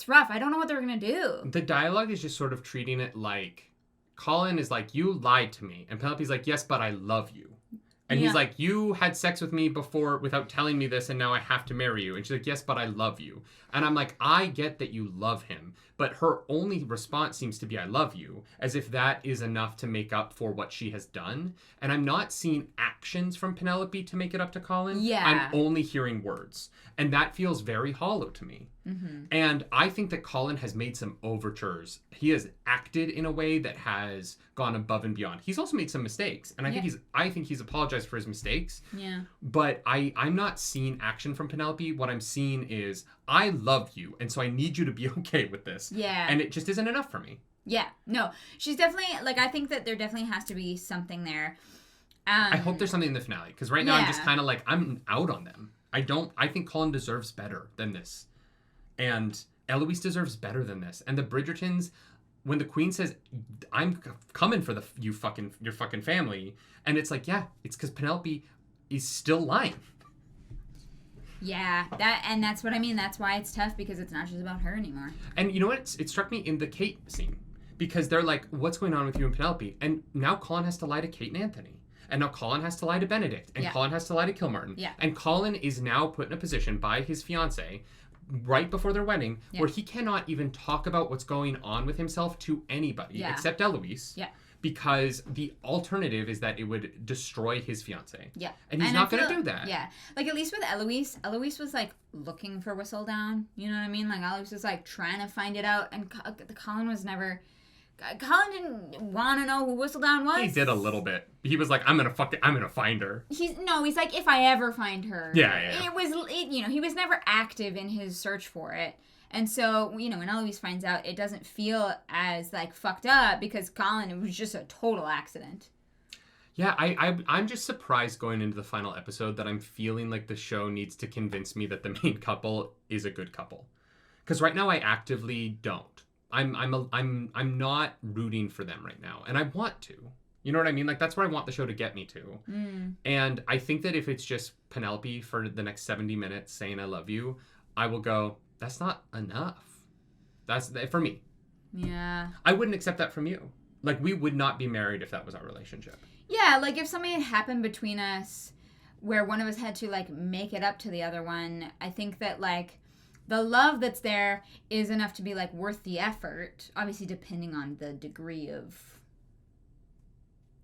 rough. I don't know what they're going to do.
The dialogue is just sort of treating it like, Colin is like, you lied to me. And Penelope's like, yes, but I love you. And he's like, you had sex with me before without telling me this, and now I have to marry you. And she's like, yes, but I love you. And I'm like, I get that you love him. But her only response seems to be, I love you, as if that is enough to make up for what she has done. And I'm not seeing actions from Penelope to make it up to Colin.
Yeah.
I'm only hearing words. And that feels very hollow to me. And I think that Colin has made some overtures. He has acted in a way that has gone above and beyond. He's also made some mistakes, and I think he's apologized for his mistakes.
Yeah.
But I'm not seeing action from Penelope. What I'm seeing is, I love you, and so I need you to be okay with this.
Yeah.
And it just isn't enough for me.
Yeah. No, she's definitely, like, I think that there definitely has to be something there.
I hope there's something in the finale, because right now I'm just kind of like, I'm out on them. I think Colin deserves better than this. And Eloise deserves better than this. And the Bridgertons, when the Queen says, I'm coming for your fucking family, and it's like, yeah, it's because Penelope is still lying.
Yeah, that's what I mean. That's why it's tough, because it's not just about her anymore.
And you know what? It struck me in the Kate scene, because they're like, what's going on with you and Penelope? And now Colin has to lie to Kate and Anthony. And now Colin has to lie to Benedict. And Colin has to lie to Kilmartin.
Yeah.
And Colin is now put in a position by his fiancée right before their wedding where he cannot even talk about what's going on with himself to anybody except Eloise.
Yeah.
Because the alternative is that it would destroy his fiancée.
Yeah.
And he's not going to do that.
Yeah. Like, at least with Eloise was, like, looking for Whistledown. You know what I mean? Like, Eloise was, like, trying to find it out. And Colin was never... Colin didn't want to know who Whistledown was.
He did a little bit. He was like, I'm gonna find her.
He's like, if I ever find her.
Yeah.
He was never active in his search for it. And so, when Eloise finds out, it doesn't feel as, like, fucked up because Colin, it was just a total accident.
Yeah, I'm just surprised going into the final episode that I'm feeling like the show needs to convince me that the main couple is a good couple. Because right now I actively don't. I'm not rooting for them right now, and I want to. You know what I mean? Like, that's where I want the show to get me to. And I think that if it's just Penelope for the next 70 minutes saying I love you, I will go, that's not enough. That's for me.
Yeah.
I wouldn't accept that from you. Like, we would not be married if that was our relationship.
Yeah, like, if something had happened between us where one of us had to, like, make it up to the other one, I think that, like, the love that's there is enough to be, like, worth the effort. Obviously, depending on the degree of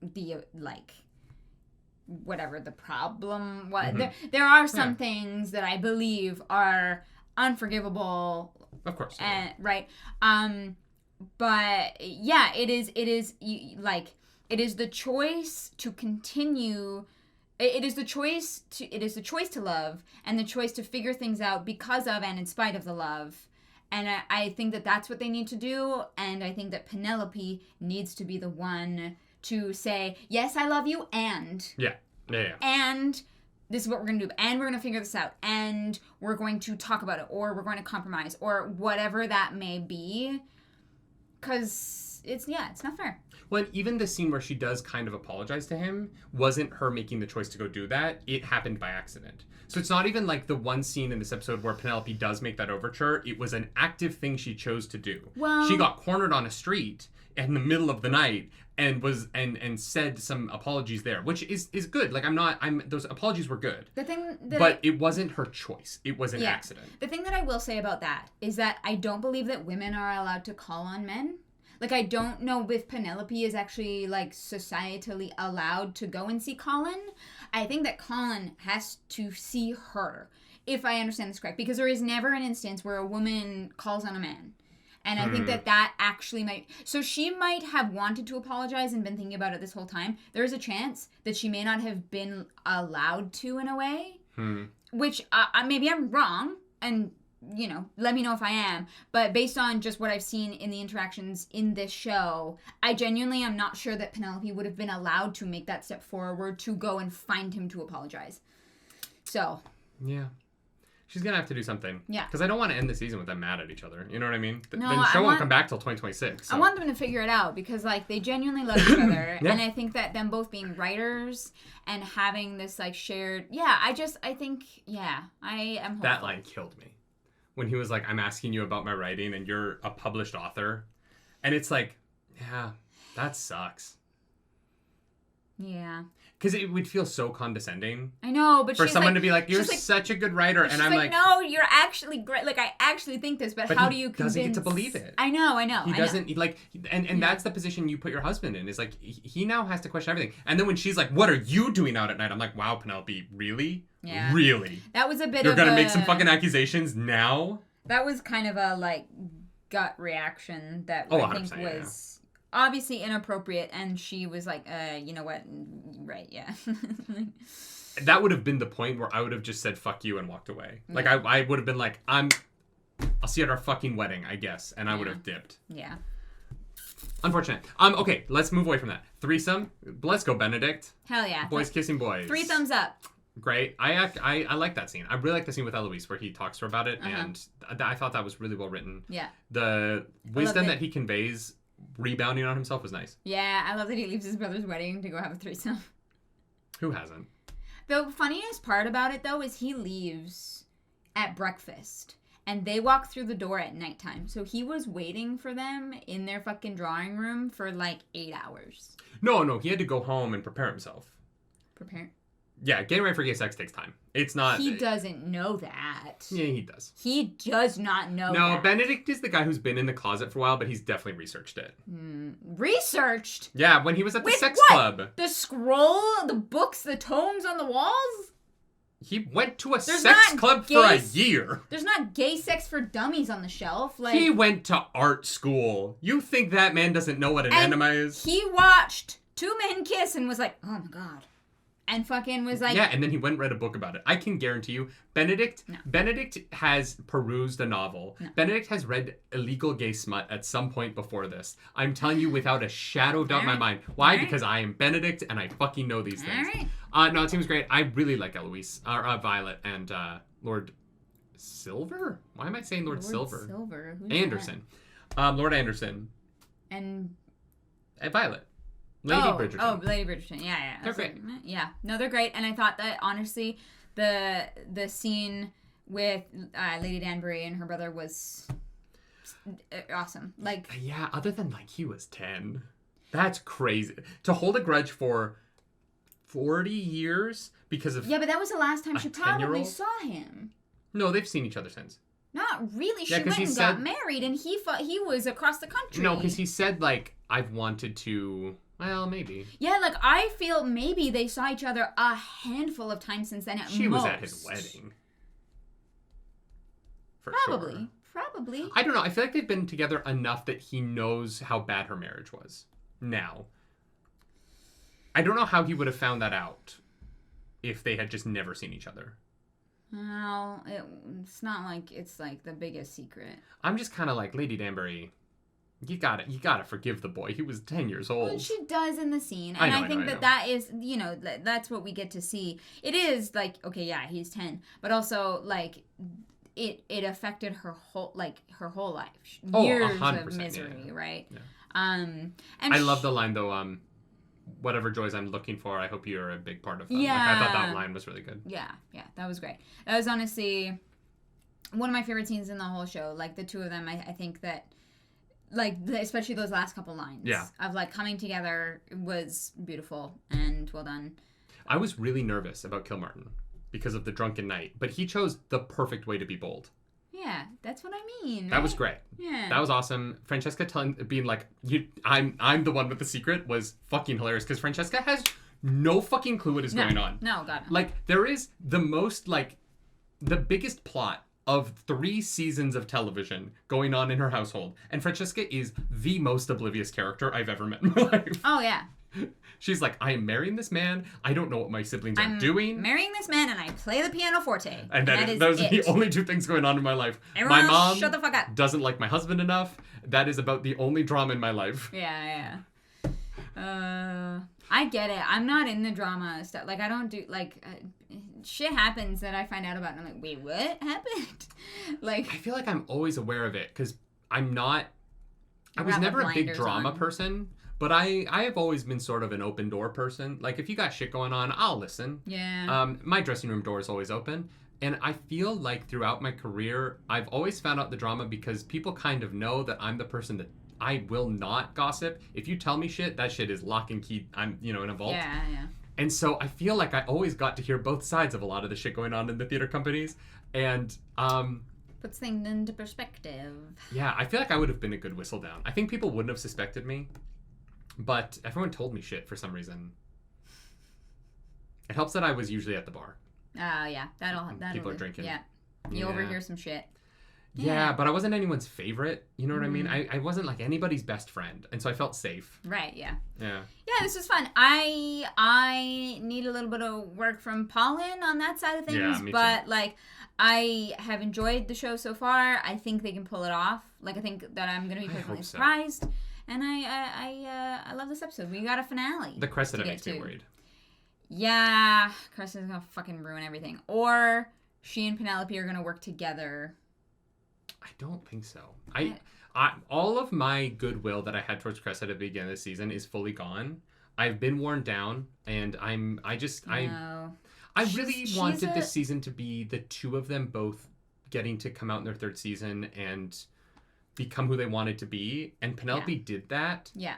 the, like, whatever the problem was. There are some things that I believe are unforgivable.
Of course.
Right. But yeah, it is the choice to continue. It is the choice to love and the choice to figure things out because of and in spite of the love. And I think that that's what they need to do. And I think that Penelope needs to be the one to say, yes, I love you, and and this is what we're going to do, and we're going to figure this out, and we're going to talk about it, or we're going to compromise, or whatever that may be, because it's not fair.
Well, even the scene where she does kind of apologize to him wasn't her making the choice to go do that. It happened by accident. So it's not even like the one scene in this episode where Penelope does make that overture. It was an active thing she chose to do.
Well,
she got cornered on a street in the middle of the night and said some apologies there, which is good. Like, those apologies were good.
The thing that
but it wasn't her choice. It was an accident.
The thing that I will say about that is that I don't believe that women are allowed to call on men. Like, I don't know if Penelope is actually, like, societally allowed to go and see Colin. I think that Colin has to see her, if I understand this correct. Because there is never an instance where a woman calls on a man. And I think that actually might... So she might have wanted to apologize and been thinking about it this whole time. There is a chance that she may not have been allowed to in a way. Which, maybe I'm wrong. And... let me know if I am. But based on just what I've seen in the interactions in this show, I genuinely am not sure that Penelope would have been allowed to make that step forward to go and find him to apologize. So.
Yeah. She's going to have to do something.
Yeah.
Because I don't want to end the season with them mad at each other. You know what I mean?
No,
the show won't come back till 2026. So.
I want them to figure it out because, like, they genuinely love each other. And I think that them both being writers and having this, like, shared... Yeah, I think... Yeah, I am hopeful.
That line killed me. When he was like, I'm asking you about my writing and you're a published author. And it's like, yeah, that sucks.
Yeah.
Because it would feel so condescending.
I know, but
for someone to be like, you're such a good writer. And I'm like,
no, you're actually great. Like, I actually think this, but how do you convince...
He doesn't get to believe it.
I know.
He doesn't, like, and that's the position you put your husband in, is like, he now has to question everything. And then when she's like, what are you doing out at night? I'm like, wow, Penelope, really?
Yeah.
Really?
That was a bit
You're going to make some fucking accusations now?
That was kind of a, like, gut reaction that I think was... obviously inappropriate, and she was like, you know what, right, yeah.
That would have been the point where I would have just said fuck you and walked away. Like, I would have been like, I'll see you at our fucking wedding, I guess, and I would have dipped.
Yeah.
Unfortunate. Okay, let's move away from that. Threesome, let's go, Benedict.
Hell yeah.
Boys kissing boys.
3 thumbs up.
Great. I like that scene. I really like the scene with Eloise where he talks to her about it, and I thought that was really well written.
Yeah.
The wisdom that he conveys rebounding on himself was nice.
Yeah, I love that he leaves his brother's wedding to go have a threesome.
Who hasn't?
The funniest part about it, though, is he leaves at breakfast, and they walk through the door at nighttime. So he was waiting for them in their fucking drawing room for, like, 8 hours.
No, he had to go home and prepare himself.
Prepare?
Yeah, getting ready for gay sex takes time. It's not...
He doesn't know that.
Yeah, he does.
He does not know that.
No, Benedict is the guy who's been in the closet for a while, but he's definitely researched it.
Researched?
Yeah, when he was at the sex club.
The scroll, the books, the tomes on the walls?
He went to a
There's
sex
not
club
gay
for a
s-
year.
There's not gay sex for dummies on the shelf. Like
He went to art school. You think that man doesn't know what an
and
enema is?
he watched two men kiss and was like, oh my god. And fucking was like...
Yeah, and then he went and read a book about it. I can guarantee you, Benedict has perused a novel.
No.
Benedict has read illegal gay smut at some point before this. I'm telling you without a shadow of doubt in my mind. Why?
Alright.
Because I am Benedict and I fucking know these things.
Alright.
No, it seems great. I really like Eloise, Violet, and Lord Silver? Why am I saying Lord Silver?
Silver. Who's
Anderson. Lord Anderson.
And
Violet. Lady Bridgerton.
Oh, Lady Bridgerton. Yeah, yeah.
They're
That's
great.
like, yeah. No, they're great. And I thought that, honestly, the scene with Lady Danbury and her brother was awesome. Like...
Yeah, other than, like, he was 10. That's crazy. To hold a grudge for 40 years because of...
Yeah, but that was the last time she probably
10-year-old?
saw him.
No, they've seen each other since.
Not really. She
Yeah, 'cause
went
he
and
said-
got married, and he was across the country.
No, because he said, like, I've wanted to... Well, maybe.
Yeah, like, I feel maybe they saw each other a handful of times since then at
She
most.
was at his wedding. For
Probably.
sure.
Probably.
I don't know. I feel like they've been together enough that he knows how bad her marriage was. Now. I don't know how he would have found that out if they had just never seen each other.
Well, it's not like it's like the biggest secret.
I'm just kind of like, Lady Danbury, you gotta forgive the boy. He was 10 years old.
Well, she does in the scene,
I
and
know,
I think
I know.
that is, that's what we get to see. It is like, okay, yeah, he's 10, but also like it affected her whole life,
Oh,
years
100%,
of misery,
yeah.
right?
Yeah.
And
I love the line though. Whatever joys I'm looking for, I hope you're a big part of them.
Yeah.
Like, I thought that line was really good.
Yeah, that was great. That was honestly one of my favorite scenes in the whole show. Like the two of them, I think that, like, especially those last couple lines of like coming together was beautiful and well done.
I was really nervous about Kilmartin because of the drunken night, but he chose the perfect way to be bold.
Yeah, that's what I mean.
That was
right?
great.
Yeah.
That was awesome. Francesca being like, I'm the one with the secret was fucking hilarious because Francesca has no fucking clue what is going on.
No, God. No.
Like, there is the most, like, the biggest plot of 3 seasons of television going on in her household. And Francesca is the most oblivious character I've ever met in my life.
Oh, yeah.
She's like, I am marrying this man. I don't know what my siblings are
I'm
doing.
marrying this man and I play the pianoforte.
And those are
it.
the only 2 things going on in my life.
Everyone
my mom
else, shut the fuck up.
doesn't like my husband enough. That is about the only drama in my life.
Yeah. I get it. I'm not in the drama stuff. Like, I don't do, like, shit happens that I find out about and I'm like, wait, what happened? Like,
I feel like I'm always aware of it because I was
got
never
the
a big
blinders
drama
on.
person, but I have always been sort of an open door person. Like, if you got shit going on, I'll listen.
Yeah.
My dressing room door is always open. And I feel like throughout my career, I've always found out the drama because people kind of know that I'm the person that I will not gossip. If you tell me shit, that shit is lock and key. I'm, in a vault.
Yeah.
And so I feel like I always got to hear both sides of a lot of the shit going on in the theater companies. And,
puts things into perspective.
yeah, I feel like I would have been a good Whistledown. I think people wouldn't have suspected me, but everyone told me shit for some reason. It helps that I was usually at the bar.
Yeah. That'll
People are drinking.
Yeah. You overhear some shit.
Yeah, but I wasn't anyone's favorite. You know what I mean? I wasn't like anybody's best friend, and so I felt safe.
Right, yeah.
Yeah.
Yeah, this was fun. I need a little bit of work from Pollen on that side of things,
Yeah, me
but like I have enjoyed the show so far. I think they can pull it off. Like, I think that I'm gonna be pleasantly surprised. And I love this episode. We got a finale.
The Cressida makes me worried.
Yeah, Cressida's gonna fucking ruin everything. Or she and Penelope are gonna work together.
I don't think so. I all of my goodwill that I had towards Cressida at the beginning of the season is fully gone. I've been worn down, and I really wanted this season to be the 2 of them both getting to come out in their 3rd season and become who they wanted to be, and Penelope did that.
Yeah.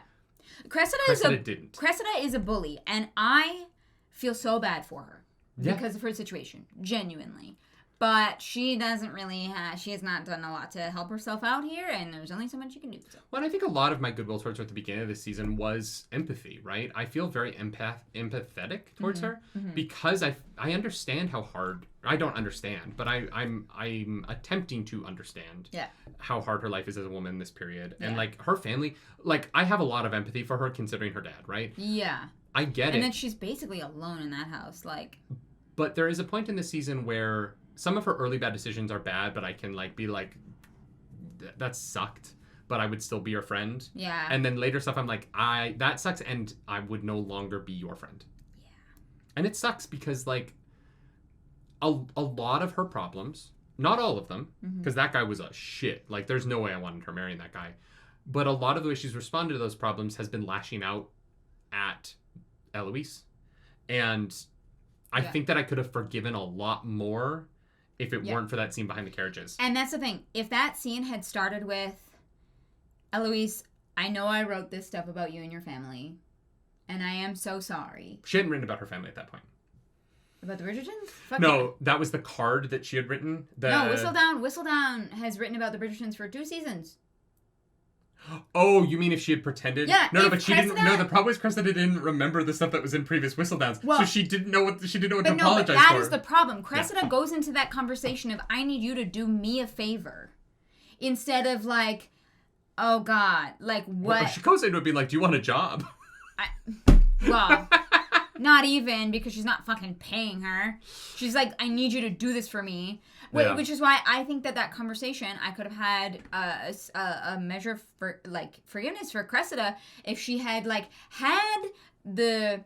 Cressida
didn't.
Cressida is a bully, and I feel so bad for her
Yeah.
because of her situation. Genuinely. But she doesn't really she has not done a lot to help herself out here, and there's only so much you can do. So.
Well, I think a lot of my goodwill towards her at the beginning of this season was empathy, right? I feel very empathetic towards her because I understand how hard, I don't understand, but I'm attempting to understand how hard her life is as a woman in this period. And like her family, like I have a lot of empathy for her considering her dad, right?
Yeah.
I get it.
And then she's basically alone in that house, like.
But there is a point in the season where some of her early bad decisions are bad, but I can like be like, that sucked, but I would still be your friend.
Yeah.
And then later stuff, I'm like, that sucks, and I would no longer be your friend. Yeah. And it sucks because like a lot of her problems, not all of them, because that guy was a shit. Like there's no way I wanted her marrying that guy. But a lot of the way she's responded to those problems has been lashing out at Eloise. And I think that I could have forgiven a lot more if it weren't for that scene behind the carriages.
And that's the thing. If that scene had started with, Eloise, I know I wrote this stuff about you and your family, and I am so sorry.
She hadn't written about her family at that point.
About the Bridgertons? Fuck
no,
yeah.
That was the card that she had written.
No, Whistledown has written about the Bridgertons for 2 seasons.
Oh, you mean if she had pretended?
Yeah.
No, but she didn't. No, the problem was Cressida didn't remember the stuff that was in previous Whistledowns, so she didn't know what to apologize for.
That is the problem. Cressida goes into that conversation of I need you to do me a favor, instead of like, oh God, like what?
Well, she goes into it being like, do you want a job?
Well, not even, because she's not fucking paying her. She's like, I need you to do this for me. Which is why I think that conversation, I could have had a measure for like forgiveness for Cressida if she had like the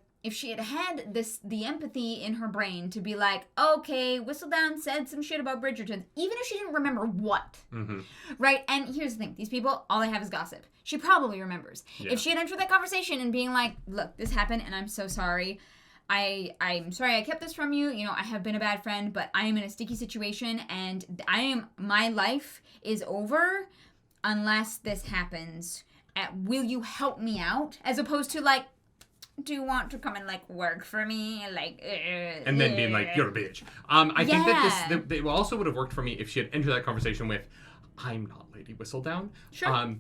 empathy in her brain to be like, okay, Whistledown said some shit about Bridgerton, even if she didn't remember what, right? And here's the thing: these people, all they have is gossip. She probably remembers. Yeah. If she had entered that conversation and being like, look, this happened, and I'm so sorry. I'm sorry I kept this from you. You know, I have been a bad friend, but I am in a sticky situation, and my life is over unless this happens. Will you help me out? As opposed to like, do you want to come and like work for me? Like,
and then being like, you're a bitch. I think that it also would have worked for me if she had entered that conversation with, I'm not Lady Whistledown.
Sure.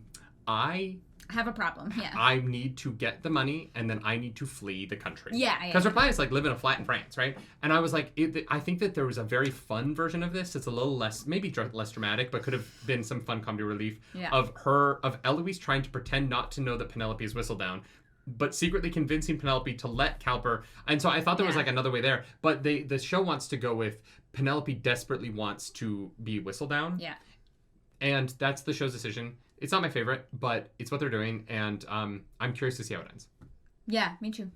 I
have a problem. Yeah.
I need to get the money, and then I need to flee the country.
Yeah.
Because her plan is like live in a flat in France, right? And I was like, I think that there was a very fun version of this. It's a little less, maybe less dramatic, but could have been some fun comedy relief of Eloise trying to pretend not to know that Penelope is Whistledown, but secretly convincing Penelope to let Cowper. And so I thought there was like another way there. But the show wants to go with Penelope desperately wants to be Whistledown.
Yeah.
And that's the show's decision. It's not my favorite, but it's what they're doing, and I'm curious to see how it ends.
Yeah, me too.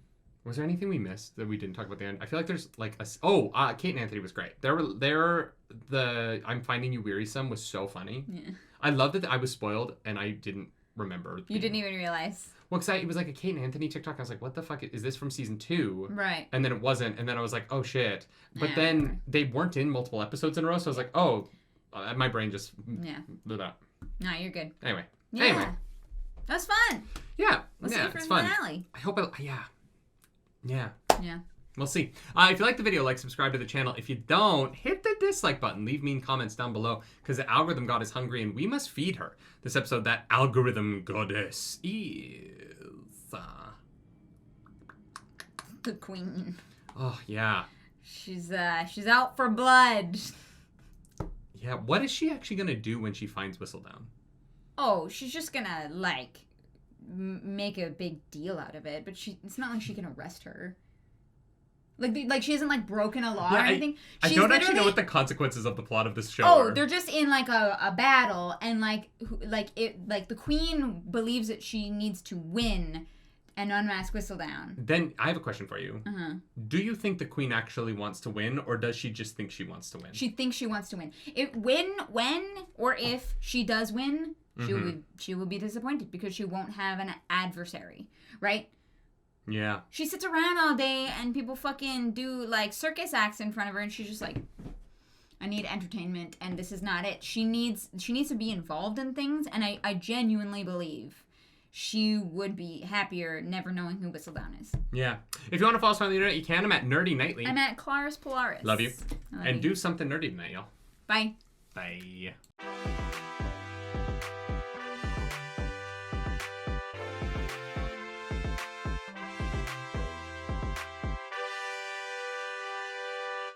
Was there anything we missed that we didn't talk about at the end? I feel like there's like Kate and Anthony was great. I'm Finding You Wearisome was so funny.
Yeah.
I love that I was spoiled and I didn't remember.
You didn't even realize.
Well, because it was like a Kate and Anthony TikTok. I was like, what the fuck? Is this from season 2?
Right.
And then it wasn't, and then I was like, oh shit. But then they weren't in multiple episodes in a row, so I was like, oh, my brain just blew that.
No, you're good.
Anyway.
Yeah. That was fun.
Yeah.
Let's see
it's fun.
Finale.
I hope Yeah.
Yeah.
We'll see. If you like the video, subscribe to the channel. If you don't, hit the dislike button. Leave mean comments down below, because the algorithm god is hungry and we must feed her. This episode, that algorithm goddess is...
the queen.
Oh, yeah.
She's out for blood.
Yeah, what is she actually going to do when she finds Whistledown?
Oh, she's just gonna, make a big deal out of it, but it's not like she can arrest her. Like she hasn't, broken a law or anything.
I don't actually know what the consequences of the plot of this show
are.
Oh,
they're just in, a battle, and, the queen believes that she needs to win and unmask Whistledown.
Then, I have a question for you.
Uh-huh.
Do you think the queen actually wants to win, or does she just think she wants to win?
She thinks she wants to win. If she does win... She will be disappointed because she won't have an adversary, right?
Yeah. She
sits around all day and people fucking do circus acts in front of her, and she's just like, I need entertainment, and this is not it. She needs to be involved in things, and I genuinely believe she would be happier never knowing who Whistledown is.
Yeah. If you want to follow us on the internet, you can. I'm at Nerdy Nightly.
I'm at Claris Polaris.
Love you.
I love
And
you.
do something nerdy tonight, y'all.
Bye.
Bye.